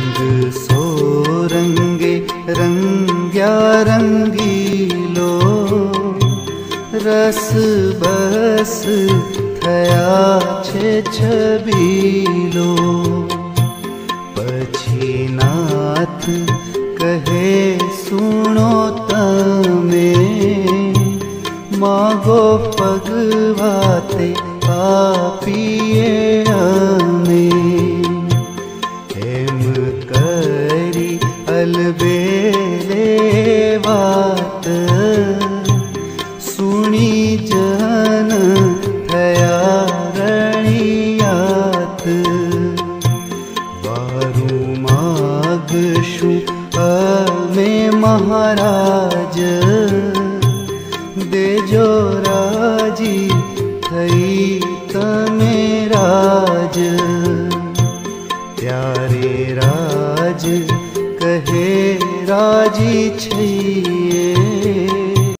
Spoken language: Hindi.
रंग सोरंगे रंग्या रंगीलो, रस बस थया छे छबीलो। पछी नाथ कहे सुनो तमे, मागो पगवाते आपीए अमे। एम करी अलबेले वात, सुनी जन थया रणियात। वारू मागशु अमे महाराज, देजो राजी थई तमे राज। त्यारे राज कहे राजी छिए,